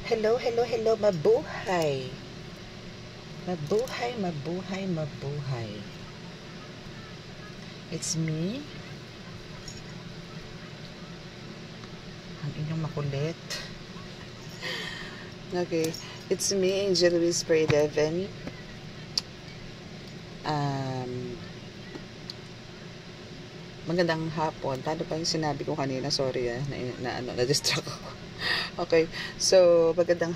Hello, hello, hello, mabuhay. Mabuhay, mabuhay, mabuhay. It's me, ang inyong makulit. Okay, it's me, Angel Whisper 11. Magandang hapon. Paano pa yung sinabi ko kanina? Sorry na-distract ako. Okay, so magandang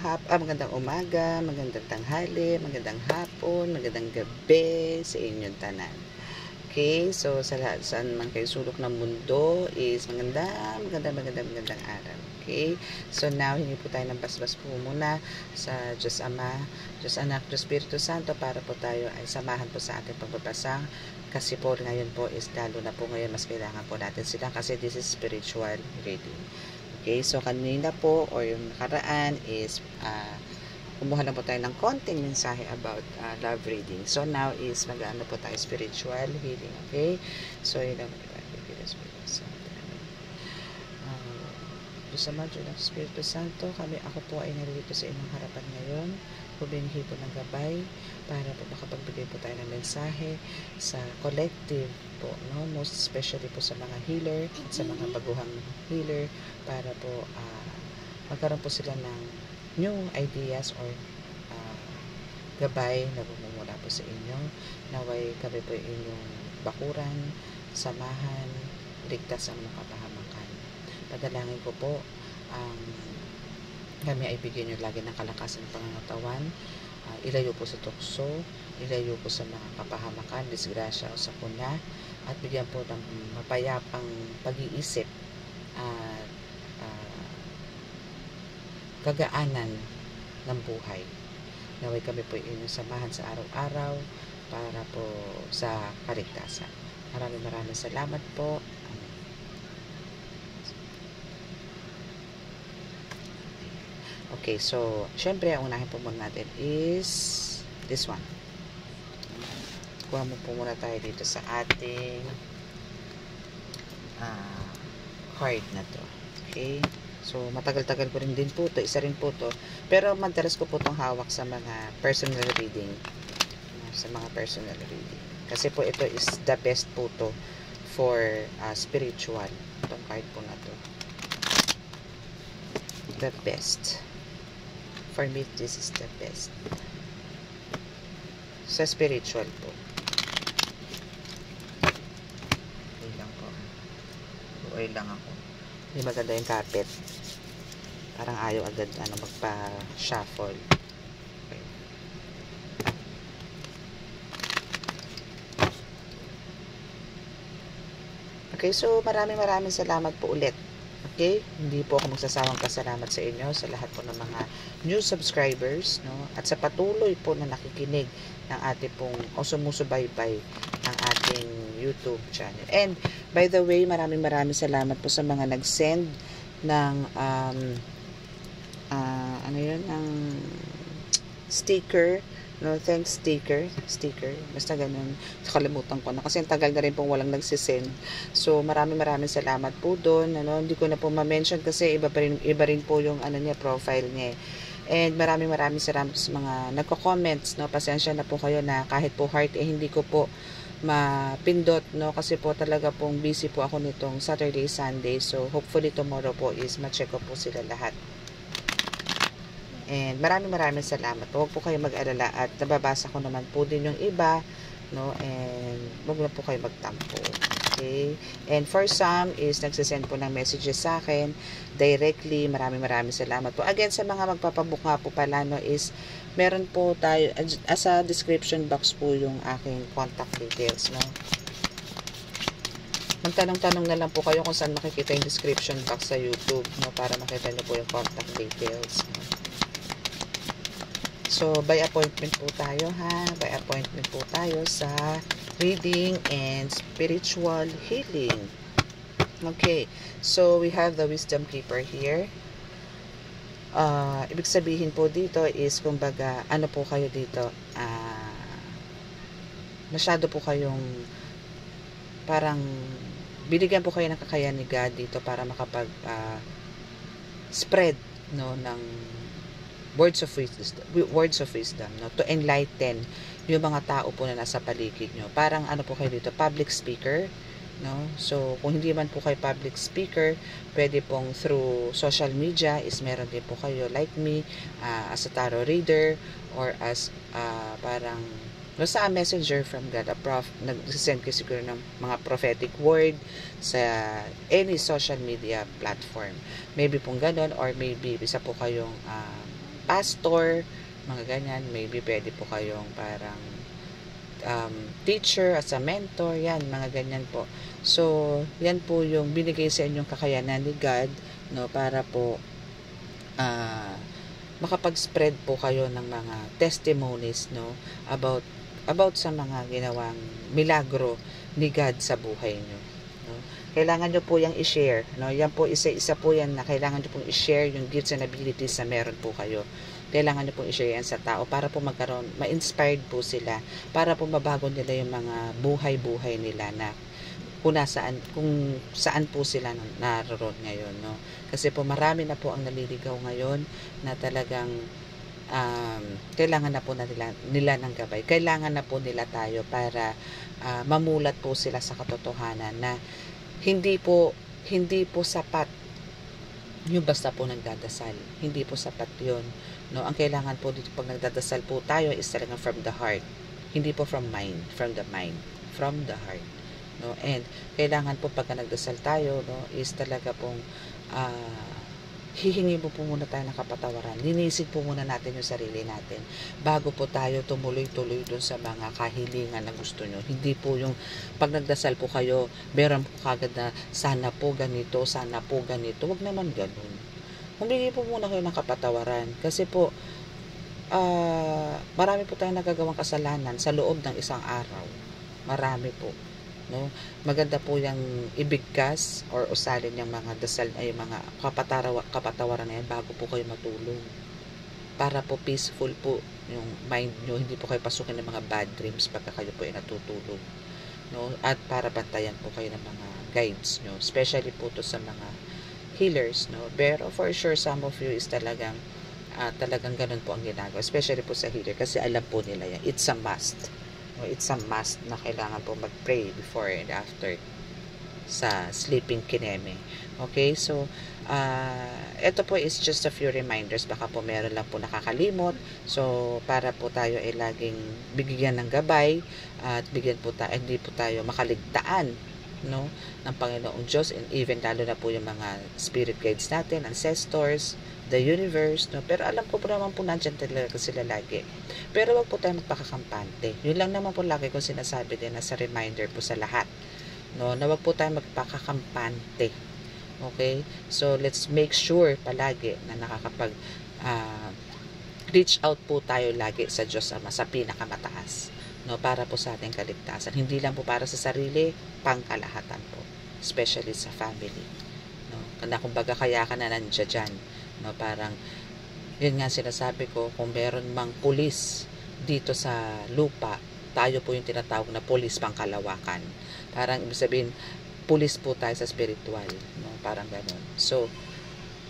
umaga, magandang tanghali, magandang hapon, magandang gabi sa inyong tanan. Okay, so sa lahat saan man kayo sulok ng mundo is magandang araw. Okay, so now hingi po tayo ng basbas po muna sa Diyos Ama, Diyos Anak, Diyos Espiritu Santo para po tayo ay samahan po sa ating pagbabasa. Kasi po ngayon po is lalo na po ngayon mas kailangan po natin sila kasi this is spiritual reading. Okay, so kanina po or yung nakaraan is kumuha lang po tayo ng konting mensahe about love reading. So now is mag-ano po tayo spiritual healing. Okay, so yun lang Diyos Ama, Diyos ng Espiritu Santo, ako po ay narito sa inyong harapan ngayon. Humingi po ng gabay para po makapagbigay po tayo ng mensahe sa collective po, no? Most especially po sa mga healer at sa mga baguhang healer para po magkaroon po sila ng new ideas or gabay na bumumula po sa inyo. Naway kami po inyong bakuran, samahan, ligtas ang mga kapahamakan. Padalangin ko po kami ay bigyan nyo lagi ng kalakasan ng pangangatawan, ilayo po sa tukso, ilayo po sa mga kapahamakan, disgrasya o sakuna, at bigyan po ng mapayapang pag-iisip at kagaanan ng buhay. Naway kami po inyong samahan sa araw-araw para po sa kaligtasan. Maraming salamat po. Okay, so syempre ang unahin po muna natin is this one. Kuha mo po muna tayo dito sa ating card na to. Okay, so matagal-tagal ko rin din po to, isa rin po to, pero madalas ko po itong hawak sa mga personal reading, kasi po ito is the best po to for spiritual. Itong card po na to, the best. For me, this is the best. Sa spiritual po. Okay lang po. Buoy lang ako. Hindi maganda yung carpet. Parang ayaw agad magpa-shuffle. Okay. Okay, so maraming salamat po ulit. Okay, hindi po ako magsasawang pasalamat sa inyo sa lahat po ng mga new subscribers, no? At sa patuloy po na nakikinig ng ating pong sumusubaybay ng ating YouTube channel. And by the way, maraming salamat po sa mga nag-send ng ng sticker, no, thanks sticker, basta ganun, kalimutan ko na kasi ang tagal na rin pong walang nagsisend. So maraming salamat po doon, hindi ko na po ma-mention kasi iba rin po yung niya, profile niya. And maraming salamat sa mga nagko-comments, no, pasensya na po kayo na kahit po heart hindi ko po mapindot, no, kasi po talaga pong busy po ako nitong Saturday, Sunday. So hopefully tomorrow po is ma-check ko po sila lahat. And maraming salamat. Huwag po kayo mag-alala at nababasa ko naman po din yung iba, no, and huwag na po kayo magtampo. Okay? And for some is nagsisend po ng messages sa akin directly. Maraming salamat po. Again, sa mga magpapabook nga po pala, no, is meron po tayo sa description box po yung aking contact details, no. Magtanong-tanong na lang po kayo kung saan makikita yung description box sa YouTube, no, para makita nyo po yung contact details, no. So, by appointment po tayo, ha? By appointment po tayo sa reading and spiritual healing. Okay. So, we have the Wisdom Keeper here. Ibig sabihin po dito is, kumbaga, ano po kayo dito? Masyado po kayong parang binigyan po kayo ng kakayahan ni God dito para makapag spread, no, ng words of wisdom, no? To enlighten yung mga tao po na nasa paligid nyo. Parang ano po kayo dito, public speaker, no? So, kung hindi man po kayo public speaker, pwede pong through social media is meron din po kayo like me, as a tarot reader, or as parang basta a messenger from God, nag-send kayo siguro ng mga prophetic word sa any social media platform. Maybe pong ganon, or maybe isa po kayong pastor, mga ganyan. Maybe pwede po kayong parang teacher, as a mentor, yan, mga ganyan po. So, yan po yung binigay sa inyong kakayanan ni God, no, para po makapag-spread po kayo ng mga testimonies, no, about sa mga ginawang milagro ni God sa buhay nyo. No? Kailangan nyo po yung i-share. No? Yan po, isa po yan na kailangan nyo pong i-share yung gifts and abilities na meron po kayo. Kailangan nyo pong i-share yan sa tao para po magkaroon, ma-inspired po sila, para po mabago nila yung mga buhay-buhay nila na kung saan po sila naroon ngayon. No? Kasi po marami na po ang naliligaw ngayon na talagang kailangan na po nila ng gabay. Kailangan na po nila tayo para mamulat po sila sa katotohanan na hindi po sapat yung basta po nagdadasal. Hindi po sapat yun. No? Ang kailangan po dito pag nagdadasal po tayo is talaga from the heart. Hindi po from the mind. From the heart. No? And kailangan po pagka nagdasal tayo, no, is talaga pong hihingi po muna tayo ng kapatawaran. Linisin po muna natin yung sarili natin bago po tayo tumuloy-tuloy dun sa mga kahilingan na gusto nyo. Hindi po yung pag nagdasal po kayo, meron po kagad na sana po ganito, sana po ganito. Huwag naman ganun. Humingi po muna kayo ng kapatawaran kasi po marami po tayong nagagawang kasalanan sa loob ng isang araw. Marami po. No, maganda po yung ibigkas or usalin yung mga dasal ay mga kapatawaran na yan bago po kayo matulog para po peaceful po yung mind nyo, hindi po kayo pasukin ng mga bad dreams pagka kayo po ay natutulog, no, at para bantayan po kayo ng mga guides nyo, especially po to sa mga healers, no, pero for sure some of you is talagang ganun po ang ginagawa, especially po sa healer kasi alam po nila yan, it's a must. It's a must na kailangan po mag-pray before and after sa sleeping kineme. Okay, so ito po is just a few reminders, baka po meron lang po nakakalimot, so para po tayo ay laging bigyan ng gabay at bigyan po tayo, hindi po tayo makaligtaan, no, ng Panginoong Diyos, and even lalo na po yung mga spirit guides natin, ancestors, the universe, no? Pero alam ko po naman po nandyan talaga sila lagi. Pero wag po tayo magpakakampante. Yun lang naman po lagi ko sinasabi din as a reminder po sa lahat, no? Na wag po tayo magpakakampante. Okay? So, let's make sure palagi na nakakapag reach out po tayo lagi sa Diyos Ama, sa pinakamataas, no? Para po sa ating kaligtasan. Hindi lang po para sa sarili, pangkalahatan po. Especially sa family. No? Kaya kumbaga kaya ka na nandiyan dyan. No, parang yun nga sinasabi ko, kung meron mang pulis dito sa lupa, tayo po yung tinatawag na pulis pangkalawakan. Parang ibig sabihin, pulis po tayo sa spiritual, no? Parang ganun. So,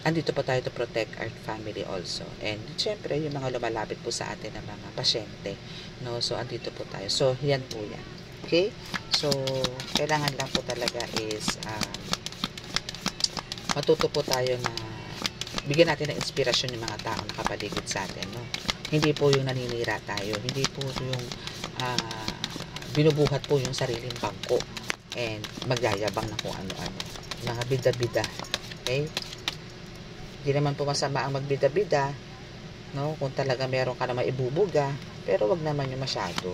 andito po tayo to protect our family also. And syempre, yung mga lumalapit po sa atin ng mga pasyente, no? So, andito po tayo. So, yan po yan. Okay? So, kailangan lang po talaga is matuto po tayo na bigyan natin ng inspirasyon yung mga tao na nakapaligid sa atin, no? Hindi po yung naninira tayo, hindi po yung binubuhat po yung sariling bangko and magyayabang na kung ano-ano, mga bida-bida. Okay? Hindi naman po masama ang magbida-bida, no? Kung talaga meron ka na maibubuga, pero wag naman yung masyado,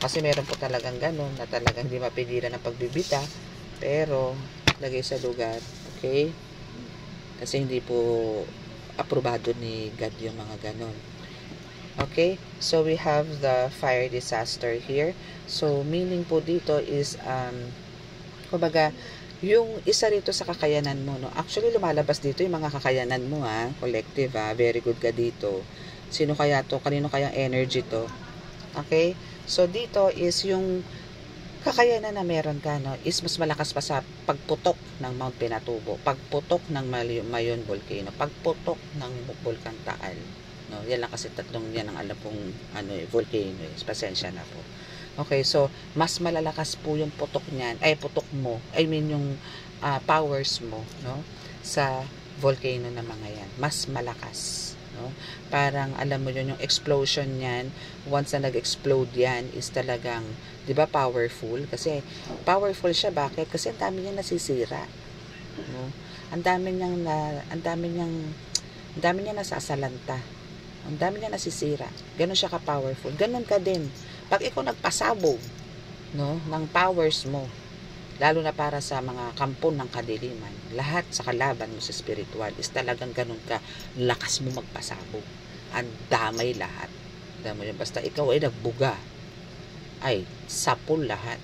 kasi meron po talagang ganun na talagang hindi mapigilan ng pagbibita, pero lagay sa lugar. Okay? Kasi hindi po aprobado ni God yung mga ganon. Okay? So, we have the fire disaster here. So, meaning po dito is, kumbaga, yung isa rito sa kakayanan mo, no? Actually, lumalabas dito yung mga kakayanan mo, collective, very good ka dito. Sino kaya to? Kanino kayang energy to? Okay? So, dito is yung kakayanan na meron ka, no, is mas malakas pa sa pagputok ng Mount Pinatubo, pagputok ng Mayon Volcano, pagputok ng Bulkan Taal. No, yan lang kasi tatlong yan ang alam kong ano volcano eh. Pasensya na po. Okay, so mas malalakas po yung putok niyan, ay putok mo, I mean yung powers mo, no, sa volcano na mga yan. Mas malakas, no? Parang alam mo yun, yung explosion niyan, once na nag-explode yan, is talagang, 'di ba, powerful? Kasi powerful siya, bakit? Kasi ang dami niyang nasisira, no? Ang dami niyang nasasalanta. Ang dami niya nasisira. Ganon siya ka-powerful. Ganon ka din. Pag ikaw nagpasabog, no, ng powers mo, lalo na para sa mga kampon ng kadiliman, lahat sa kalaban mo sa spiritual is talagang ganon ka. Lakas mo magpasabog. Ang damay lahat. Damo yun. Basta ikaw ay nagbuga, ay sapul lahat.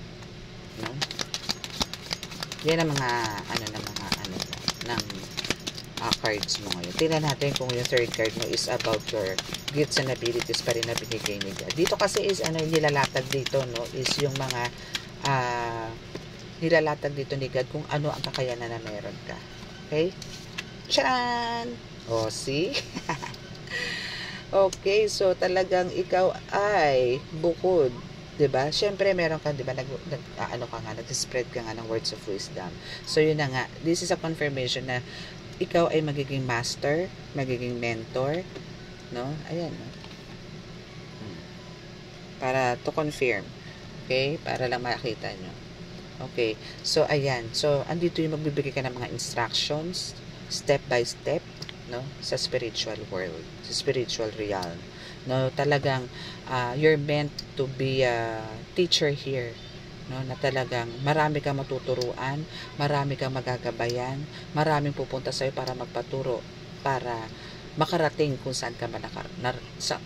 No? Yan ang mga ng cards mo ngayon. Tingnan natin kung yung third card mo is about your gifts and abilities pa rin na binigay ni God. Dito kasi is nilalatag dito, no, is yung mga nilalatag dito ni God kung ano ang kakayanan na meron ka. Okay? Charan! O, see? Okay, so talagang ikaw ay bukod, 'di ba? Syempre meron ka, 'di ba, nag-spread ka nga ng words of wisdom. So yun na nga, this is a confirmation na ikaw ay magiging master, magiging mentor, no? Ayan, no? Para to confirm. Okay? Para lang makita nyo. Okay. So, ayan. So, andito yung magbibigay ka ng mga instructions, step by step, no? Sa spiritual world, sa spiritual realm. No? Talagang, you're meant to be a teacher here. No, na talagang marami kang matuturuan, marami kang magagabayan, maraming pupunta sa'yo para magpaturo, para makarating kung saan ka man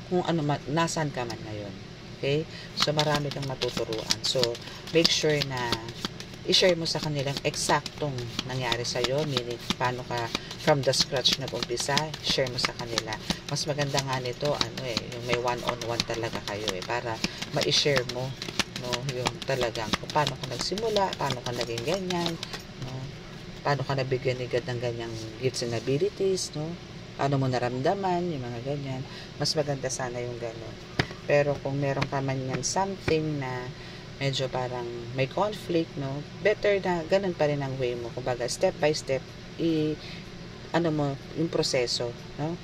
kung ano man, nasaan ka man ngayon. Okay? So, marami kang matuturuan. So, make sure na i-share mo sa kanilang eksaktong nangyari sa'yo, meaning paano ka from the scratch nag-umpisa, share mo sa kanila. Mas maganda nga nito, yung may one-on-one talaga kayo para ma-share mo, no, yung talagang kung paano ka nagsimula, paano ka naging ganyan, no, paano ka nabigyan ni God ng ganyang gifts and abilities, no, paano mo naramdaman, yung mga ganyan. Mas maganda sana yung gano'n. Pero kung meron ka man yan something na medyo parang may conflict, no, better na ganun pa rin ang way mo. Kumbaga, step by step, mo, yung proseso, no?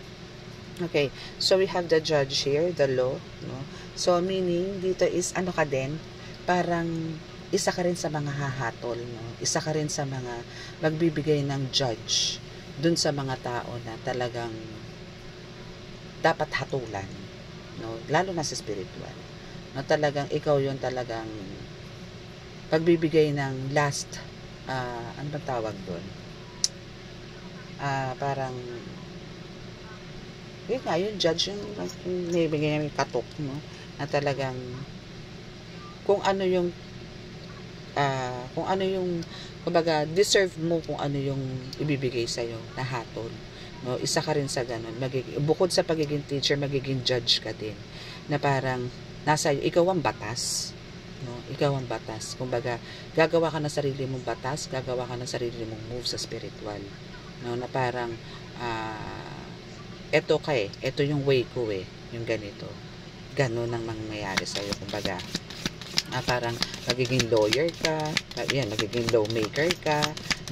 Okay, so we have the judge here, the law, no? So, meaning, dito is, ka din, parang, isa ka rin sa mga hahatol, no? Isa ka rin sa mga magbibigay ng judge dun sa mga tao na talagang dapat hatulan, no? Lalo na sa spiritual. No, talagang, ikaw yun talagang pagbibigay ng last, ano ba tawag dun? Parang, yun nga, yung judge, yung nibigay namin katok, no? Na talagang, kung ano yung, kumbaga, deserve mo kung ano yung ibibigay sa'yo na hatol. No? Isa ka rin sa ganun. Bukod sa pagiging teacher, magiging judge ka din. Na parang, nasa iyo, ikaw ang batas. No? Ikaw ang batas. Kumbaga, gagawa ka ng sarili mong batas, gagawa ka ng sarili mong move sa spiritual. No? Na parang, ito yung way ko yung ganito. Ganon ang mangyayari sa'yo. Kumbaga, parang magiging lawyer ka, magiging lawmaker ka,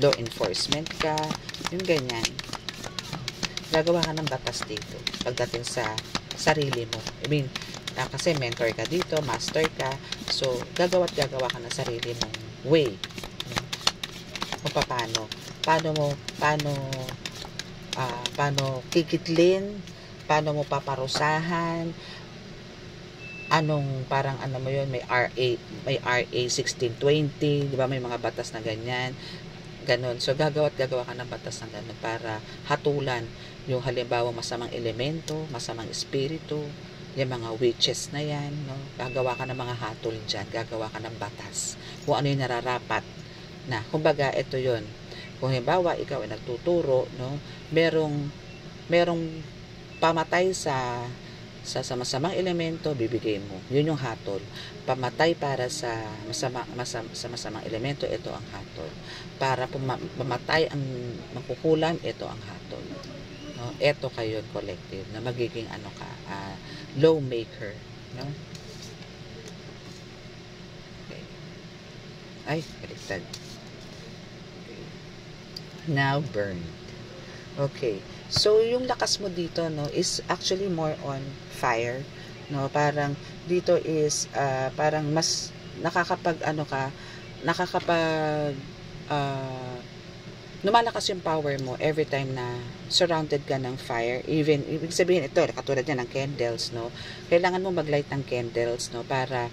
law enforcement ka, yung ganyan. Gagawa ka ng batas dito pagdating sa sarili mo. I mean, kasi mentor ka dito, master ka, so gagawa ka ng sarili mong way. Kung paano kikitlin, paano mo paparusahan, parang mo yun, may RA 1620, di ba, may mga batas na ganyan, ganon. So gagawa ka ng batas na ganon para hatulan yung halimbawa masamang elemento, masamang espiritu, yung mga witches na yan, no? Gagawa ka ng mga hatol dyan, gagawa ka ng batas kung ano yung nararapat na, kumbaga, ito yun. Kung halimbawa, ikaw ay nagtuturo, no? Merong pamatay sa masamang elemento, bibigay mo. Yun yung hatol. Pamatay para sa masamang elemento, ito ang hatol. Para pamatay ang makukulam, ito ang hatol. No? no? Eto kayo collective na magiging ano ka, law maker, no? Okay. Ay, baliktad. Okay. Now burned. Okay. So yung lakas mo dito, no, is actually more on fire, no? Parang dito is parang mas nakakapag ano ka, nakakapag lumalakas yung power mo every time na surrounded ka ng fire. Even, ibig sabihin ito, katulad yan ng candles, no? Kailangan mo maglight ng candles, no? Para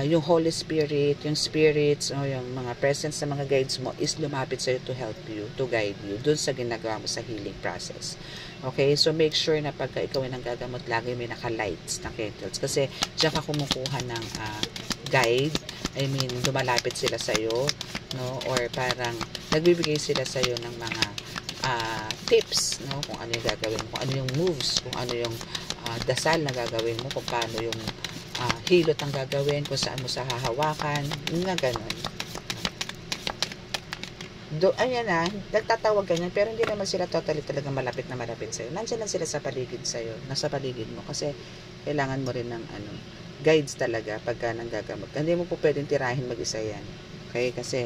yung Holy Spirit, yung spirits, no? Yung mga presence ng mga guides mo is lumapit sa'yo to help you, to guide you, dun sa ginagawa mo sa healing process. Okay? So, make sure na pagka ikaw ay nanggagamot, lagi may naka-lights na candles. Kasi, diyan ka kumukuha ng guide. I mean, lumalapit sila sa'yo, no? Or parang nagbibigay sila sa'yo ng mga tips, no? Kung ano yung gagawin mo, kung ano yung moves, kung ano yung dasal na gagawin mo, kung paano yung hilot ang gagawin, kung saan mo sa hahawakan, nga ganun. Ayan na, nagtatawag ganyan, pero hindi naman sila totally talaga malapit na malapit sa'yo. Nandiyan lang sila sa paligid sa'yo, nasa paligid mo, kasi kailangan mo rin ng guides talaga pagka nanggagamot. Hindi mo po pwedeng tirahin mag-isa yan. Okay? Kasi,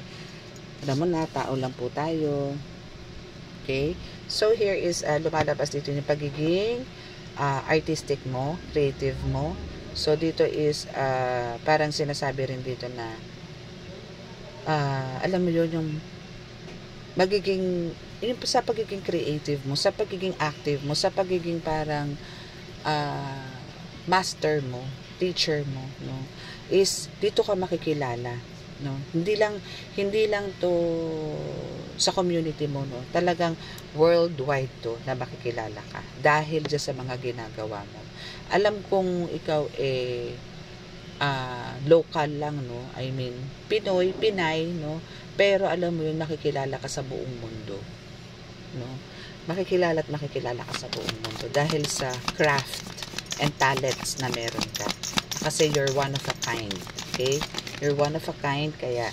alam mo na, tao lang po tayo. Okay? So, here is, lumalabas dito yung pagiging artistic mo, creative mo. So, dito is, parang sinasabi rin dito na, alam mo yun, yung magiging, yung sa pagiging creative mo, sa pagiging active mo, sa pagiging parang, master mo, teacher mo, no, is dito ka makikilala, no? Hindi lang to sa community mo, no. Talagang worldwide to na makikilala ka dahil diyan sa mga ginagawa mo. Alam kong ikaw local lang, no. I mean, Pinoy, Pinay, no. Pero alam mo yun, makikilala ka sa buong mundo, no. Makikilala ka sa buong mundo dahil sa craft and talents na meron ka. Kasi you're one of a kind. Okay? You're one of a kind, kaya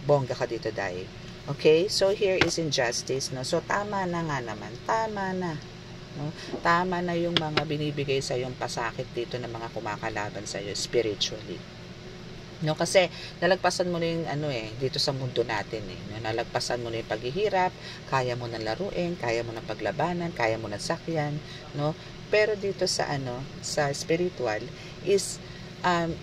bongga ka dito dahil. Okay? So, here is injustice, no? So, tama na nga naman. Tama na. No? Tama na yung mga binibigay sa yung pasakit dito ng mga kumakalaban sa iyo spiritually. No, kasi nalagpasan mo na yung dito sa mundo natin no, nalagpasan mo na yung paghihirap, kaya mo na laruin, kaya mo na paglabanan, kaya mo na sakyan, no? Pero dito sa sa spiritual is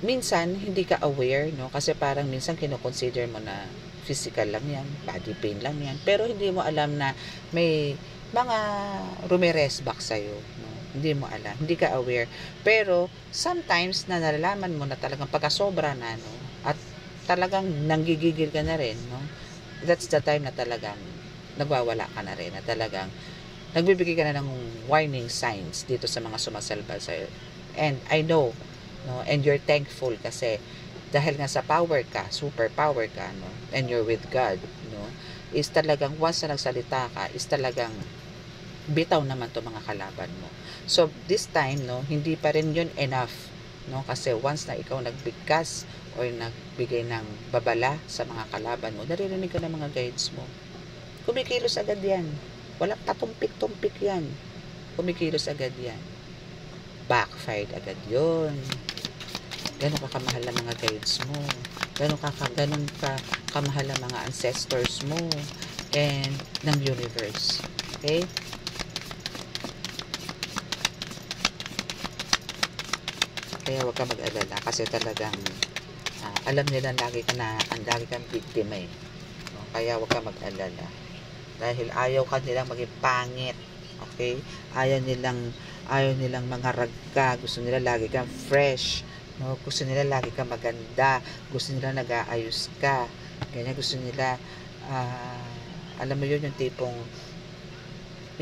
minsan hindi ka aware, no? Kasi parang minsan kino-consider mo na physical lang yan, body pain lang yan, pero hindi mo alam na may mga rumiresback sa'yo, no? Hindi mo alam, hindi ka aware. Pero sometimes na nalalaman mo na talagang pagkasobra na, no? At talagang nanggigigil ka na rin, no? That's the time na talagang nagwawala ka na rin, na talagang nagbibigay ka na ng warning signs dito sa mga sumasalba sa'yo. And I know, no? And you're thankful kasi dahil nga sa power ka, super power ka, no? And you're with God, no? Is talagang once na nagsalita ka, is talagang bitaw naman to mga kalaban mo. So, this time, no, hindi pa rin yun enough, no? Kasi once na ikaw nagbigkas or nagbigay ng babala sa mga kalaban mo, naririnig ka ng mga guides mo. Kumikilos agad yan. Walang patumpik-tumpik yan. Kumikilos agad yan. Backfired agad yun. Ganun ka kamahal ang mga guides mo. Ganun ka kamahal ang mga ancestors mo and ng universe. Okay? Kaya huwag ka mag-alala kasi talagang alam nila lagi kang biktima eh. No? Kaya huwag ka mag-alala. Dahil ayaw ka nilang maging pangit. Okay? Ayaw nilang mangarag ka. Gusto nila lagi kang fresh. No? Gusto nila lagi kang maganda. Gusto nila nag-aayos ka. Ganyan, gusto nila alam mo yun, yung tipong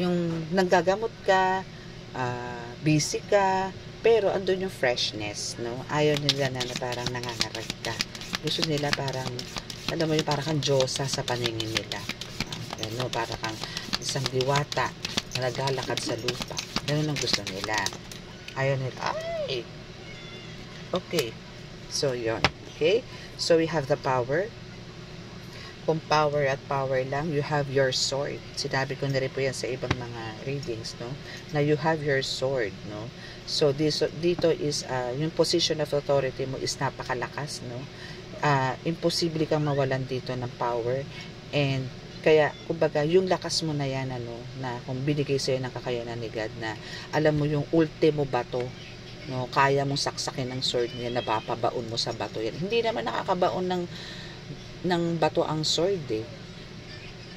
yung nanggagamot ka, busy ka, pero andun yung freshness, no? Ayaw nila na parang nangangarag ka. Gusto nila parang, alam mo yung parang kang Diyosa sa paningin nila. No? Parang kang isang diwata na naglalakad sa lupa. Ganun ang gusto nila. Ayaw nila, ay! Okay. So, yon. Okay? So, we have the power. kung power at power lang, you have your sword. Sinabi ko na rin po yan sa ibang mga readings, no? Na you have your sword, no? So, dito is, yung position of authority mo is napakalakas, no? Imposible kang mawalan dito ng power. And, kaya, kumbaga, yung lakas mo na yan, ano, na kung binigay sa'yo ng kakayanan ni God na, alam mo yung ultimo bato, no? Kaya mong saksakin ng sword niya, napapabaon mo sa bato yan. Hindi naman nakakabaon ng bato ang sword, eh.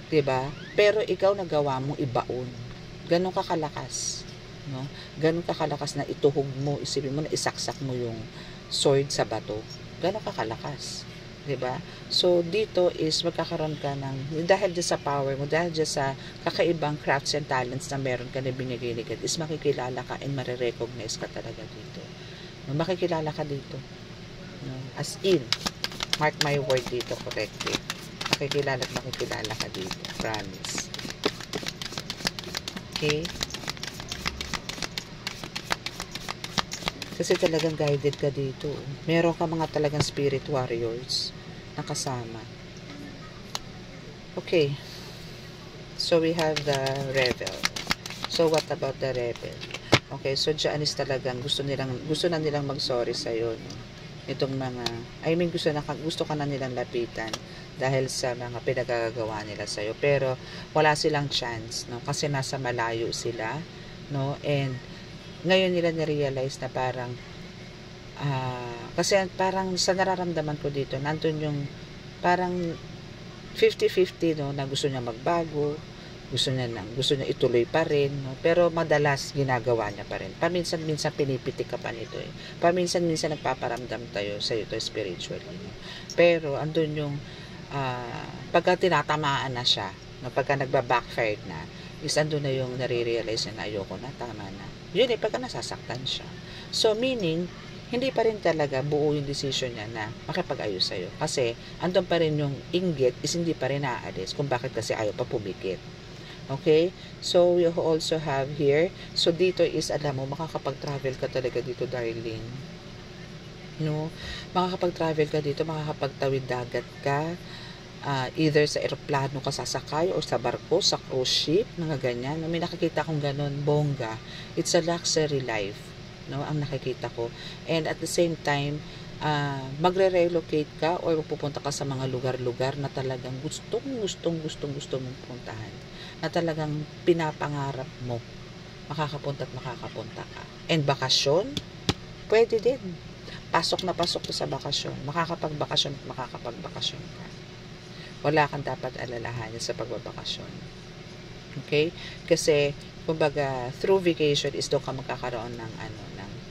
'Di ba? Pero ikaw nagawa mong ibaon. Ganun ka kalakas, no? Ganun ka kalakas na ituhog mo, isipin mo na isaksak mo yung sword sa bato. Ganun ka kalakas, 'di ba? So dito is magkakaroon ka ng, dahil dyan sa power mo, dahil dyan sa kakaibang crafts and talents na meron ka na binigay ni God, is makikilala ka and marirecognize ka talaga dito. No, makikilala ka dito. No? As in, mark my word dito correctly. Makikilala ka dito. Promise. Okay? Kasi talagang guided ka dito. Meron ka mga talagang spirit warriors na kasama. Okay. So, we have the rebel. So, what about the rebel? Okay, so dyan is talagang gusto na nilang mag-sorry sa'yo, no? Itong mga, gusto ka na nilang lapitan dahil sa mga pinagagawa nila sa'yo. Pero, wala silang chance, no? Kasi nasa malayo sila, no? And, ngayon nila na-realize na parang, kasi parang sa nararamdaman ko dito, nandun yung, parang 50-50, no? Na gusto niya magbago, gusto niya ituloy pa rin, no? Pero madalas ginagawa niya pa rin. Paminsan-minsan pinipitik ka pa nito, eh. Paminsan-minsan nagpaparamdam tayo sa ito spiritually, no? Pero andun yung pagka tinatamaan na siya, no? Pagka nagba-backfire na, is andun na yung nare-realize na ayoko na, tama na. Yun eh, pagka nasasaktan siya. So meaning, hindi pa rin talaga buo yung decision niya na makipag-ayos sa'yo. Kasi andun pa rin yung inggit is hindi pa rin naaalis kung bakit kasi ayaw pa pumikit. Okay? So, we also have here, so dito is, alam mo, makakapag-travel ka talaga dito, darling. No? Makakapag-travel ka dito, makakapagtawid dagat ka, either sa eroplano ka sasakay, or sa barko, sa cruise ship, mga ganyan. No? May nakikita kong ganun, bongga. It's a luxury life, no? Ang nakikita ko. And at the same time, magre-relocate ka or pupunta ka sa mga lugar-lugar na talagang gusto mong puntahan, na talagang pinapangarap mo, makakapunta ka. And bakasyon, pwede din. Pasok na pasok to sa bakasyon. Makakapagbakasyon ka. Wala kang dapat alalahanin sa pagbabakasyon. Okay? Kasi, kumbaga, through vacation is doon ka magkakaroon ng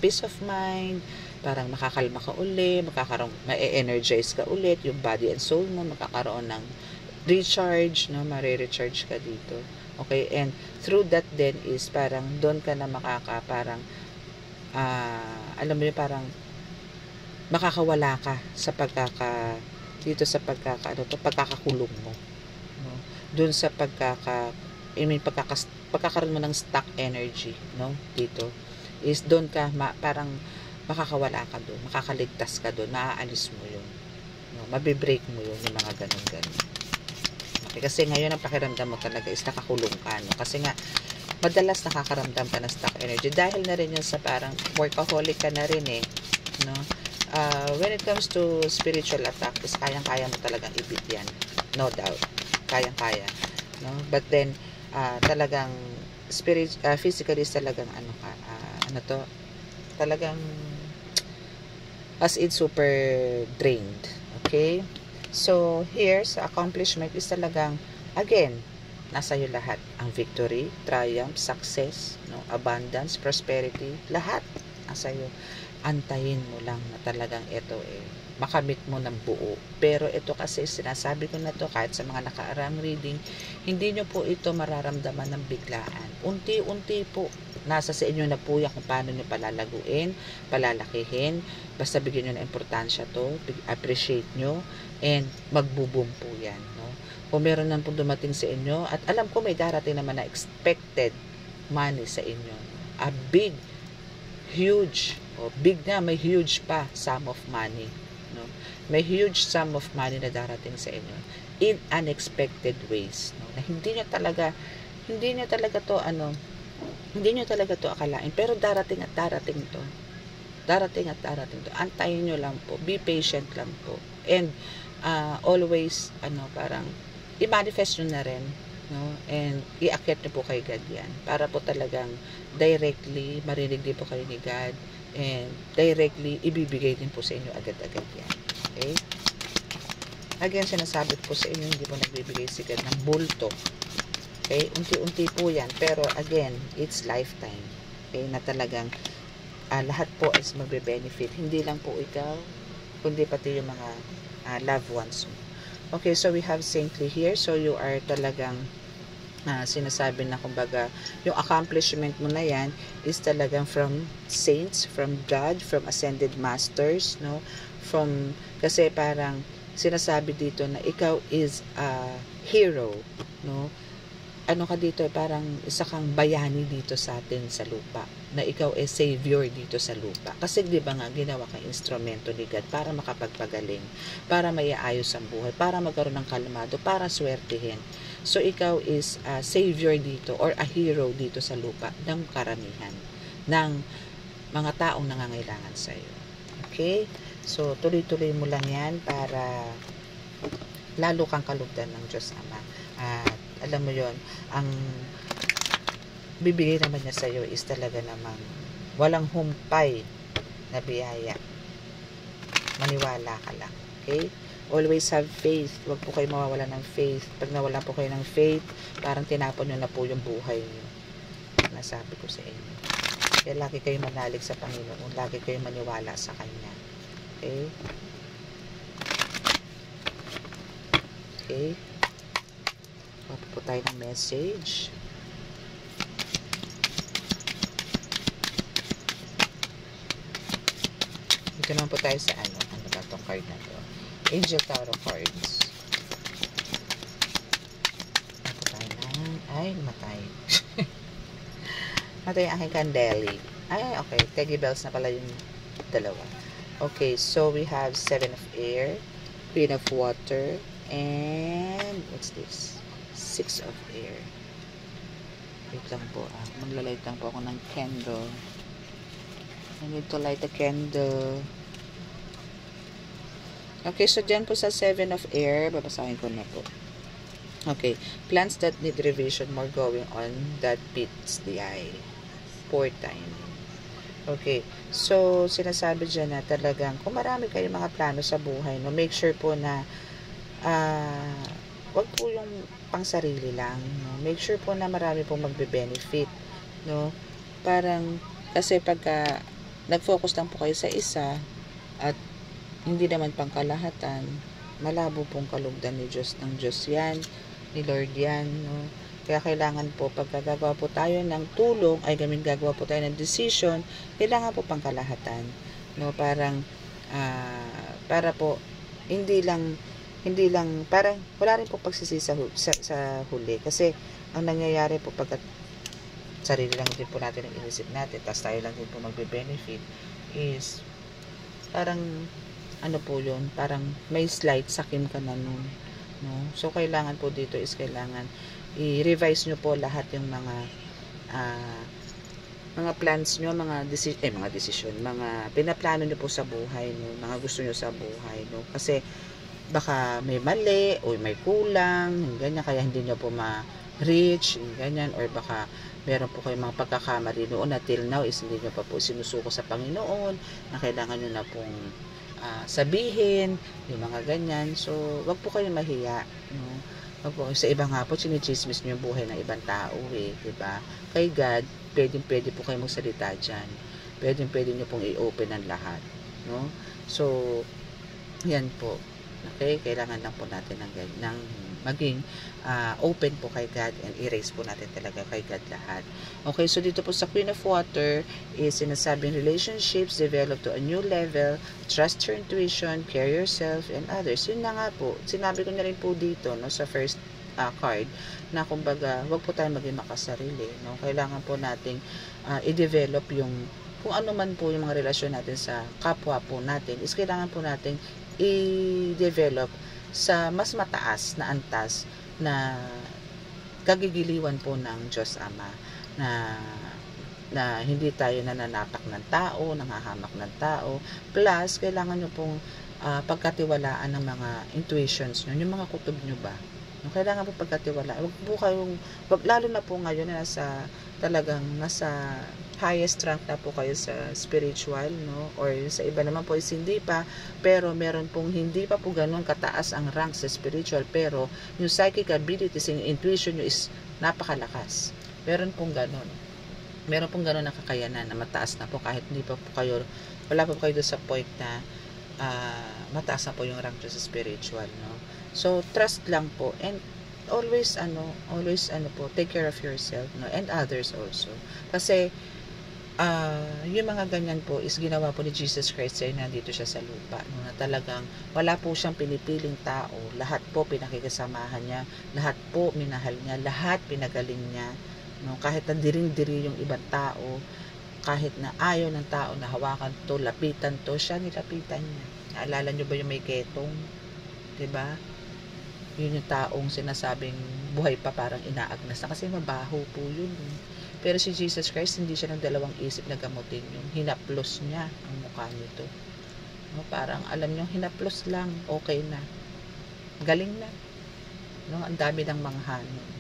peace of mind, parang makakalma ka uli, ma-energize ka ulit, yung body and soul mo, magkakaroon ng recharge, no? Mare-recharge ka dito. Okay? And through that then is parang doon ka na alam mo yun, parang makakawala ka sa pagkakakulong mo. No? Doon sa pagkakaroon mo ng stuck energy, no? Dito is doon ka parang makakawala ka doon, makakaligtas ka doon, maaalis mo yun, no? Mabibreak mo yun, yung mga ganun. Okay, kasi ngayon ang pakiramdam mo talaga is nakakulong ka, no? Kasi nga madalas nakakaramdam ka ng stuck energy dahil na rin yun sa parang workaholic ka na rin, eh, no? When it comes to spiritual attack is kayang-kaya mo talagang ibit yan, no doubt, kayang-kaya, no? But then talagang physically is talagang talagang as in super drained. Okay? So, here, sa accomplishment is talagang, again, nasa iyo lahat. Ang victory, triumph, success, no? Abundance, prosperity, lahat nasa iyo. Antayin mo lang na talagang ito makamit mo ng buo. Pero ito kasi, sinasabi ko na to kahit sa mga nakaarang reading, hindi nyo po ito mararamdaman ng biglaan. Unti-unti po, nasa sa inyo na po yan kung paano nyo palalaguin, palalakihin, basta bigyan nyo ng importansya to, appreciate nyo, and magbo-boom po yan, no? Kung meron na po dumating sa inyo, at alam ko may darating naman na expected money sa inyo, a big, huge, may huge pa sum of money, no? May huge sum of money na darating sa inyo. in unexpected ways, no? Na hindi nyo talaga to hindi nyo talaga to akalain, pero darating at darating to. Darating at darating to. Antayin nyo lang po. Be patient lang po. And always parang i-manifest nyo na rin, no? And iakyat nyo po kay God yan para po talagang directly marinig din po kayo ni God, and directly ibibigay din po sa inyo agad-agad yan. Okay? Again, sinasabi po sa inyo, hindi po nagbibigay si God ng bulto. Okay? Unti-unti po yan. Pero again, it's lifetime. Okay? Na talagang lahat po is magbe-benefit. Hindi lang po ikaw, kundi pati yung mga loved ones mo. Okay, so we have saintly here. So you are talagang sinasabi na kumbaga, yung accomplishment mo na yan is talagang from saints, from God, from ascended masters, no? Kasi parang sinasabi dito na ikaw is a hero, no? Ano ka dito, parang isa kang bayani dito sa atin sa lupa, na ikaw ay savior dito sa lupa. Kasi di ba nga, ginawa kang instrumento ni God para makapagpagaling, para maiayos ang buhay, para magkaroon ng kalmado, para swertihin. So ikaw is a savior dito, or a hero dito sa lupa ng karamihan ng mga taong nangangailangan sa iyo. Okay? So tuloy-tuloy mo lang yan para lalo kang kalugdan ng Diyos Ama. At alam mo yon, ang bibigay naman niya sa iyo is talaga namang walang humpay na biyaya. Maniwala ka lang. Okay? Always have faith. Huwag po kayo mawawala ng faith. Pag nawala po kayo ng faith, parang tinapon nyo na po yung buhay nyo. Nasabi ko sa inyo. Kaya lagi kayo manalig sa Panginoon. Lagi kayo maniwala sa Kanya. Okay? Okay? Papa po tayo ng message. Dito naman po tayo sa ano ba itong card na to? Angel Tarot cards. Ano po tayo ng, ay, matay. Matay ang aking candeli. Ay, okay. Teggy bells na pala yung dalawa. Okay, so we have 7 of air, Queen of water, and what's this? 6 of air. Wait lang po. Maglalight lang po ako ng candle. I need to light a candle. Okay, so dyan po sa 7 of air, babasahin ko na po. Okay, plans that need revision, more going on that beats the eye. Poor time. Okay, so sinasabi dyan na talagang kung marami kayong mga plano sa buhay, no, make sure po na wag po yung pang sarili lang, no? Make sure po na marami pong magbe-benefit, no? Parang kasi pagka nag-focus lang po kayo sa isa at hindi naman pangkalahatan, malabo pong kalugdan ni Diyos ng Diyos yan, ni Lord yan, no? Kaya kailangan po pagka gagawa po tayo ng tulong, gagawa po tayo ng decision, kailangan po pangkalahatan, no? Parang para po hindi lang parang wala rin po pagsisisi sa huli, kasi ang nangyayari po pagkat sarili lang din po natin ang inisip natin, tapos tayo lang din po magbe-benefit, is parang ano po yun, parang may slight sakim ka na nun, no? So kailangan po dito is kailangan i-revise nyo po lahat yung mga plans nyo, mga decision, mga pinaplano nyo po sa buhay, no? Mga gusto nyo sa buhay, no? Kasi baka may mali o may kulang, ganyan, kaya hindi nyo po ma-reach, ganyan, or baka meron po kayong mga pagkakamali noon na till now is hindi nyo pa po sinusuko sa Panginoon, na kailangan nyo na pong sabihin, yung mga ganyan. So wag po kayong mahiya, no? Wag po, sa iba nga po chinichismis nyo yung buhay ng ibang tao, diba? Kay God, pwede po kayong magsalita dyan, pwede nyo pong i-open ang lahat, no? So yan po. Okay, kailangan lang po natin ng maging open po kay God, and erase po natin talaga kay God lahat. Okay, so dito po sa Queen of Water is sinasabing relationships develop to a new level, trust your intuition, care yourself and others. Yun na nga po, sinabi ko na rin po dito, no, sa first card, na kumbaga wag po tayo maging makasarili, no? Kailangan po nating i-develop yung kung ano man po yung mga relasyon natin sa kapwa po natin, is kailangan po nating i-develop sa mas mataas na antas na kagigiliwan po ng Diyos Ama, na hindi tayo nananapak ng tao, nanghahamak ng tao. Plus, kailangan nyo pong pagkatiwalaan ng mga intuitions nyo, yung mga kutob nyo ba. No, kailangan po pagkatiwalaan. Lalo na po ngayon na talagang nasa highest rank na po kayo sa spiritual, no? Or sa iba naman po is hindi pa, pero meron pong hindi pa po ganun kataas ang rank sa spiritual, pero yung psychic abilities, yung intuition nyo is napakalakas. Meron pong ganun na kakayanan na mataas na po kahit hindi pa po kayo, wala pa po kayo doon sa point na mataas na po yung rank sa spiritual, no? So trust lang po, and always po, take care of yourself, no, and others also, kasi yung mga ganyan po is ginawa po ni Jesus Christ ay nandito siya sa lupa, no, na talagang wala po siyang pinipiling tao, lahat po pinakikisamahan niya, lahat po minahal niya, lahat pinagaling niya, no, kahit na diring-diri yung ibang tao, kahit na ayaw ng tao na hawakan to, lapitan to, siya nilapitan niya. Naalala nyo ba yung may ketong? Diba? Yun yung taong sinasabing buhay pa, parang inaagnas na kasi mabaho po yun. Pero si Jesus Christ, hindi siya ng dalawang isip na gamutin yung hinaplos niya ang mukha nito. No, parang alam nyo, hinaplos lang, okay na. Galing na. No, ang dami ng manghanon.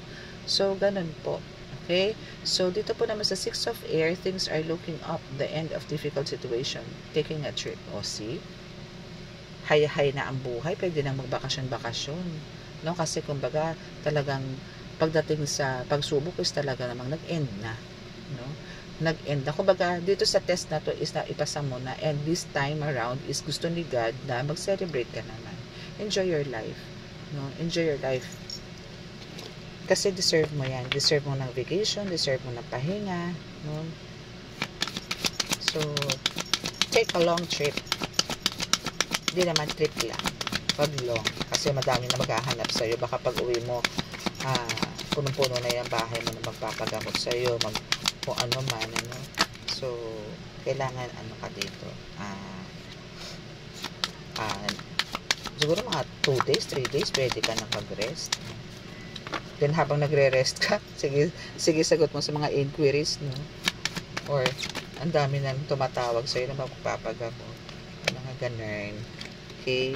So, ganun po. Okay? So, dito po naman sa 6 of air, things are looking up, the end of difficult situation, taking a trip. O, see? Hay-hay na ang buhay, pwede nang magbakasyon-bakasyon. No? Kasi, kumbaga, talagang pagdating sa pagsubok is talaga namang nag-end na. No? Nag-end na. Kumbaga, dito sa test na to is na ipasa mo na, and this time around is gusto ni God na mag-celebrate ka naman. Enjoy your life. No? Enjoy your life. Kasi deserve mo yan. Deserve mo ng vacation, deserve mo ng pahinga. No? So, take a long trip. Hindi naman trip lang. Pag long. Kasi madami na maghahanap sa'yo. Baka pag uwi mo, punong-puno na yung bahay mo na magpapagamot sa'yo. Kung ano man. Ano? So, kailangan ka dito. Siguro mga 2 days, 3 days, pwede ka nang mag-rest. Then habang nagre-rest ka, sige sagot mo sa mga inquiries, no? Or ang dami nang tumatawag sa'yo na magpapagamot. Mga ganun. Okay?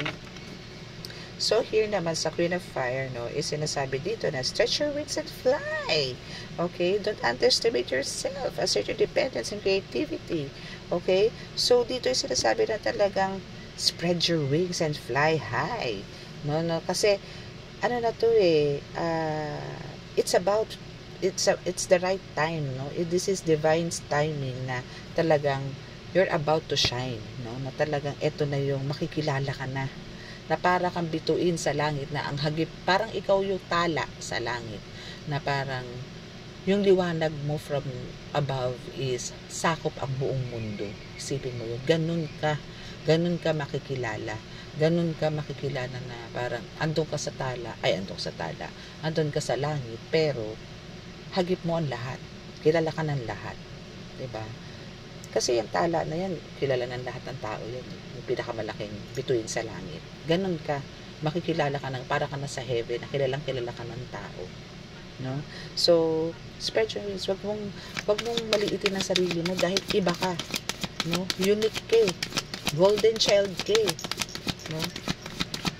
So here naman sa Queen of Fire, no, is sinasabi dito na stretch your wings and fly. Okay? Don't underestimate yourself. Assert your dependence and creativity. Okay? So dito is sinasabi na talagang spread your wings and fly high. No, kasi ano na to it's the right time, no? This is divine timing na talagang you're about to shine, no? Na talagang eto na yung makikilala ka na para kang bituin sa langit, na ang hagip, parang ikaw yung tala sa langit, na parang yung liwanag mo from above is sakop ang buong mundo. Isipin mo yun, ganun ka makikilala. Ganun ka makikilala na parang andun ka sa tala, andun ka sa langit, pero hagip mo ang lahat. Kilala ka ng lahat. Diba? Kasi yung tala na yan, kilala ng lahat ng tao yan. Yung pinakamalaking bituin sa langit. Ganun ka, makikilala ka ng, para ka na sa heaven, na kilala ka ng tao. No? So, spread your wings. Wag mong maliitin ang sarili mo dahil iba ka. No? Unique ka. Golden child ka. No?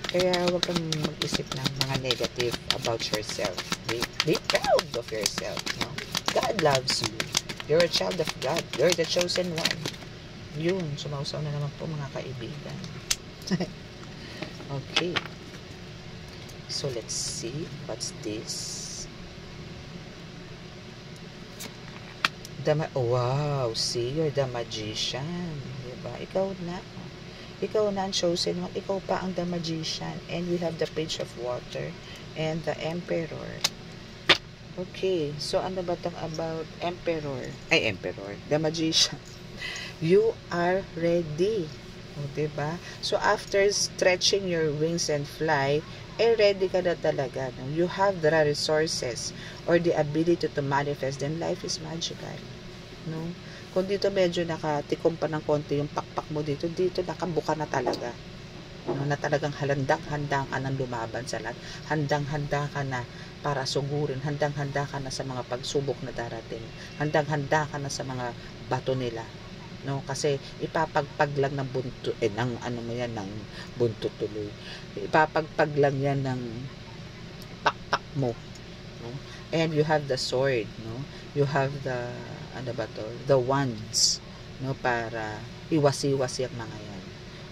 Kaya wag kang mag-isip ng mga negative about yourself. Be proud of yourself. No? God loves you. You're a child of God. You're the chosen one. Yun, sumausaw na naman po mga kaibigan. Okay. So let's see. What's this? Wow, see, you're the magician. Diba? Ikaw na ang chosen one. Ikaw pa ang the magician. And we have the page of water and the emperor. Okay, so ano ba itong about emperor? The magician. You are ready. O, diba? So, after stretching your wings and fly, ready ka na talaga. No? You have the resources or the ability to manifest, then life is magical. No? Kung dito medyo nakatikom pa ng konti yung pakpak mo dito nakabuka na talaga. no, na talagang handang-handa ka ng lumaban sa lahat, handang-handa ka na para sugurin, handang-handa ka na sa mga pagsubok na darating, handang-handa ka na sa mga bato nila, no, kasi ipapagpag lang ng bunto ng ano mo yan, ng bunto tuloy, ipapagpag lang yan ng pakpak mo, no, and you have the sword, no, you have the ano ba to, the wands, no, para iwasi-wasi ang mga yan.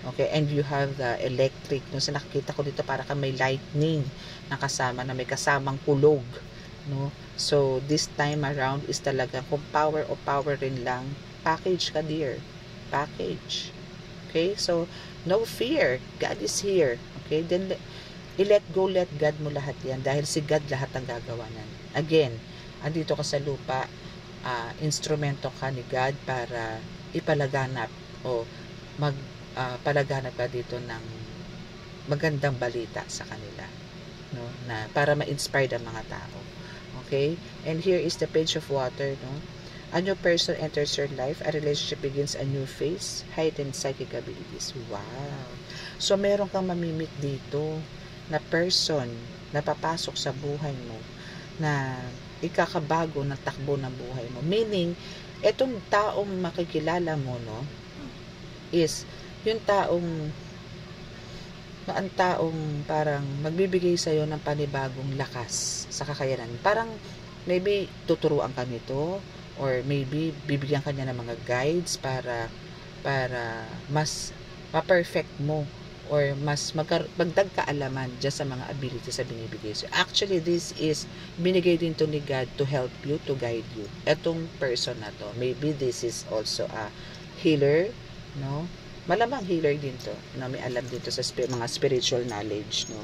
Okay, and you have the electric, no, so nakikita ko dito para ka may lightning na kasama, na may kasamang kulog, no. So this time around is talaga kung power o power rin lang, package ka dear, package. Okay, so no fear, God is here. Okay, then i-let go, let God mo lahat yan, dahil si God lahat ang gagawa nan. Again, andito ka sa lupa, instrumento ka ni God para ipalaganap o palaganap ka dito ng magandang balita sa kanila, no, na para ma-inspire ang mga tao. Okay, and here is the page of water, no. A new person enters your life, a relationship begins a new phase, heightened psychic abilities. Wow, so meron kang mamimit dito na person na papasok sa buhay mo, na ikakabago ng takbo ng buhay mo, meaning etong taong makikilala mo, no, is yung ang taong parang magbibigay sa'yo ng panibagong lakas sa kakayanan. Parang maybe tuturuan ka nito, or maybe bibigyan ka niya ng mga guides para mas ma-perfect mo, or mas magdag kaalaman dyan sa mga abilities na binibigay. So actually, this is binigay din to ni God to help you, to guide you. Etong person na to, maybe this is also a healer, no? Malamang healer din to, no? May alam dito sa mga spiritual knowledge, no?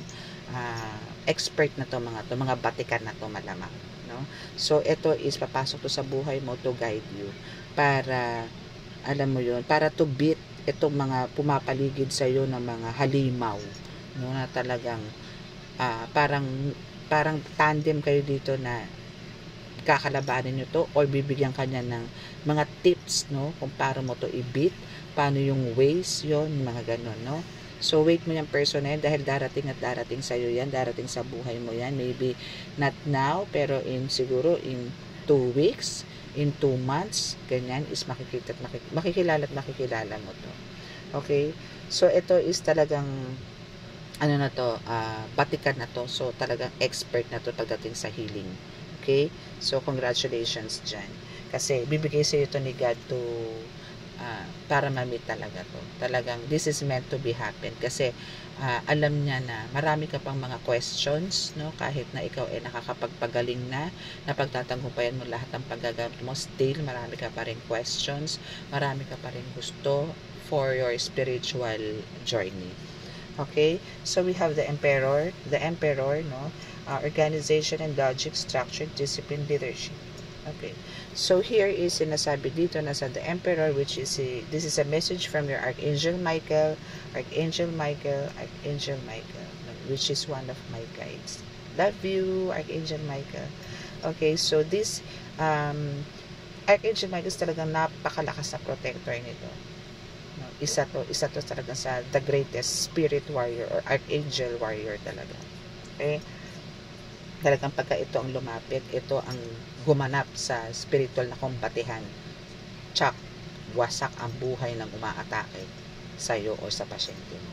Expert na to, mga batikan na to, malamang, no? So ito is papasok to sa buhay mo to guide you, para alam mo yun, para to beat itong mga pumapaligid sa iyo ng mga halimaw, no, na talagang parang tandem kayo dito, na kakalabanin nyo to, or bibigyan kanya ng mga tips, no, kung paano mo to i-beat, paano yung ways yon, mga ganon, no. So wait mo yung person na yan, dahil darating at darating sa iyo yan, darating sa buhay mo yan, maybe not now, pero siguro in 2 weeks, in 2 months, ganyan is makikilala at makikilala mo to. Okay, so ito is talagang ano na to, batikan na to, so talagang expert na to pagdating sa healing. Okay, so congratulations dyan, kasi bibigay sa iyo to ni God to para ma-meet talaga to. Talagang this is meant to be happen, kasi alam niya na marami ka pang mga questions, no, kahit na ikaw ay nakakapagpagaling na, napagtatagumpayan mo lahat ng paggagamit mo, still marami ka pa rin questions, marami ka pa rin gusto for your spiritual journey. Okay, so we have the emperor, no, organization and logic, structure, discipline, leadership. Okay, so here is sinasabi dito na sa the emperor, which is this is a message from your Archangel Michael, which is one of my guides. Love you, Archangel Michael. Okay, so this Archangel Michael is talagang napakalakas na protector nito. No, isa to talaga sa the greatest spirit warrior or archangel warrior talaga. Okay, talagang pagka ito ang lumapit, ito ang gumanap sa spiritual na kombatihan, tsak, wasak ang buhay ng umaatake sa iyo o sa pasyente mo.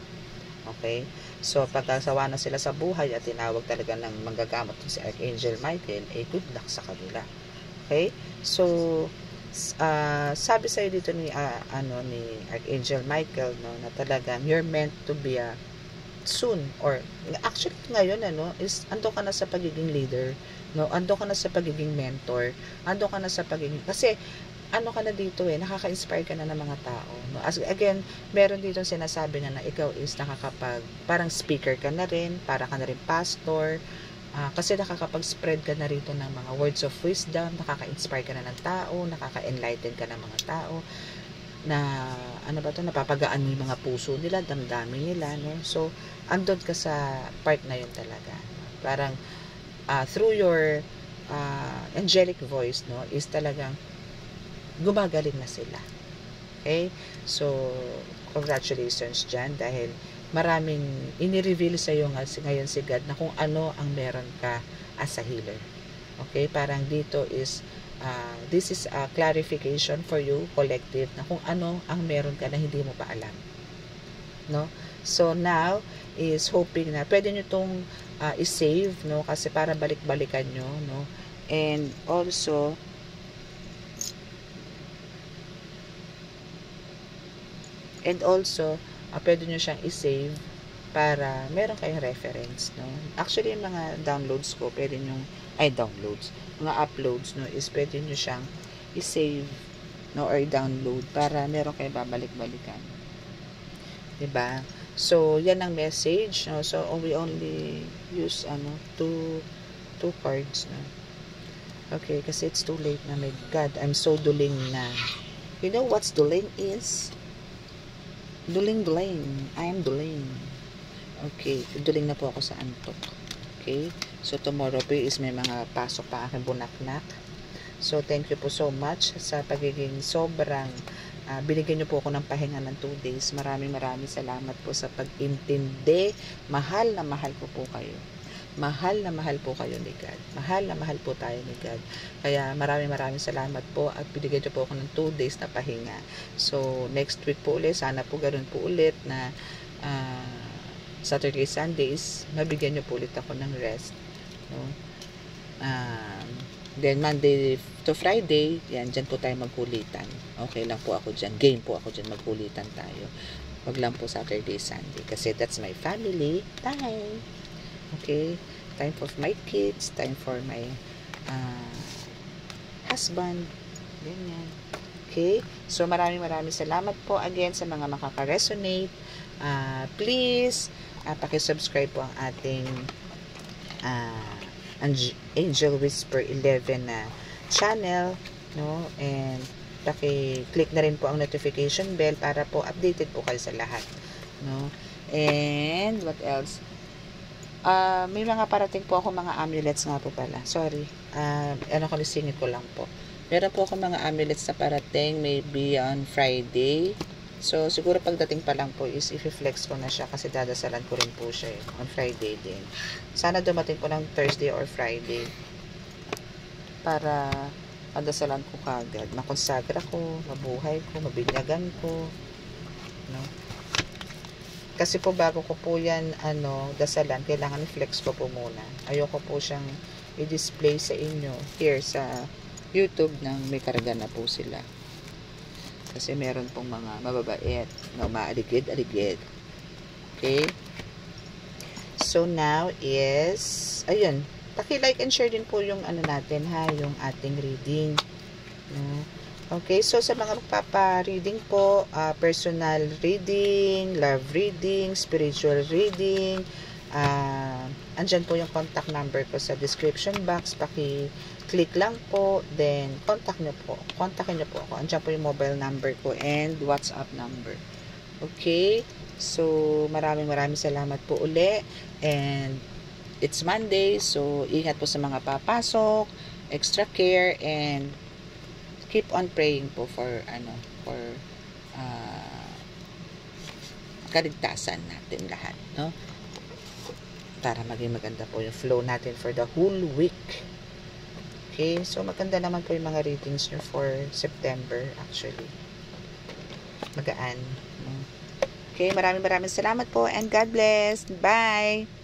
Okay, so pagkasawa na sila sa buhay at tinawag talaga ng manggagamot si Archangel Michael, good luck sa kanila. Okay, so sabi sa iyo dito ni Archangel Michael, no, na talagang you're meant to be soon, or actually ngayon is ando ka na sa pagiging leader, no, ando ka na sa pagiging mentor, ando ka na sa pagiging, kasi ano ka na dito nakaka-inspire ka na ng mga tao, no. As again, meron dito sinasabi na ikaw is parang speaker ka na rin, para ka na rin pastor, kasi nakakapag-spread ka na rito ng mga words of wisdom, nakaka-inspire ka na ng tao, nakaka-enlighten ka ng mga tao, na napapagaan mo yung mga puso nila, damdamin nila, no. So andun ka sa part na yun talaga, parang through your angelic voice, no, is talagang gumagaling na sila. Okay, so congratulations dyan, dahil maraming ini-reveal sa iyo ngayon si God na kung ano ang meron ka as a healer. Okay? Parang dito is this is a clarification for you, collective, na kung ano ang meron ka na hindi mo pa alam. No? So now is hoping na pwede nyo itong i-save, no? Kasi para balik-balikan nyo, no? And also pwede nyo siyang i-save para meron kayong reference, no? Actually, yung mga downloads ko, pwede nyo, mga uploads, no, is pwede nyo siyang i-save, no, or i-download para meron kayong babalik-balikan. Diba? So, yan ang message, no? So, we only use, two cards, no? Okay, kasi it's too late na. My God, I'm so duling na. You know what's duling is? Duling. I'm duling. Okay, duling na po ako sa antok. Okay, so tomorrow po is may mga pasok pa aking bunaknak. So, thank you po so much sa pagiging sobrang binigyan niyo po ako ng pahinga ng 2 days. Maraming salamat po sa pag-intindi. Mahal na mahal ko po kayo. Mahal na mahal po kayo ni God. Mahal na mahal po tayo ni God. Kaya maraming salamat po at binigyan niyo po ako ng 2 days na pahinga. So, next week po ulit, sana po ganoon po ulit na Saturday, Sundays, mabigyan niyo po ulit ako ng rest. No? Then, Monday to Friday, yan, dyan po tayo magkulitan. Okay lang po ako dyan. Game po ako dyan, magkulitan tayo. Wag lang po Saturday, Sunday. Kasi that's my family time. Okay? Time for my kids, time for my husband. Ganyan. Okay? So, maraming salamat po again sa mga makaka-resonate. Please, pakisubscribe po ang ating Angel Whisper 11 na channel, no? And paki-click na rin po ang notification bell para po updated po kayo sa lahat, no? And what else? May mga parating po ako mga amulets nga po pala. Sorry. Singit ko lang po. Meron po ako mga amulets na parating maybe on Friday. So, siguro pagdating pa lang po is i-flex ko na siya kasi dadasalan ko rin po siya on Friday din. Sana dumating po ng Thursday or Friday para padasalan ko kagad. Makonsagra ko, mabuhay ko, mabinyagan ko. No? Kasi po bago ko po yan dasalan, kailangan i-flex ko po muna. Ayoko po siyang i-display sa inyo here sa YouTube nang may karga na po sila. Kasi meron pong mga mababait na umaaligid-aligid. Okay? So, now is, ayun, paki-like and share din po yung natin ha, yung ating reading. Okay, so sa mga magpapa-reading po, personal reading, love reading, spiritual reading, andyan po yung contact number ko sa description box. Paki-click lang po, then kontakin nyo po ako. Andyan po yung mobile number ko and WhatsApp number. Okay, so maraming salamat po uli. And it's Monday, so ingat po sa mga papasok, extra care, and keep on praying po for kaligtasan natin lahat, no? Para maging maganda po yung flow natin for the whole week. Okay, so maganda naman po yung mga readings nyo for September actually. Magaan, no? Okay, maraming salamat po and God bless. Bye!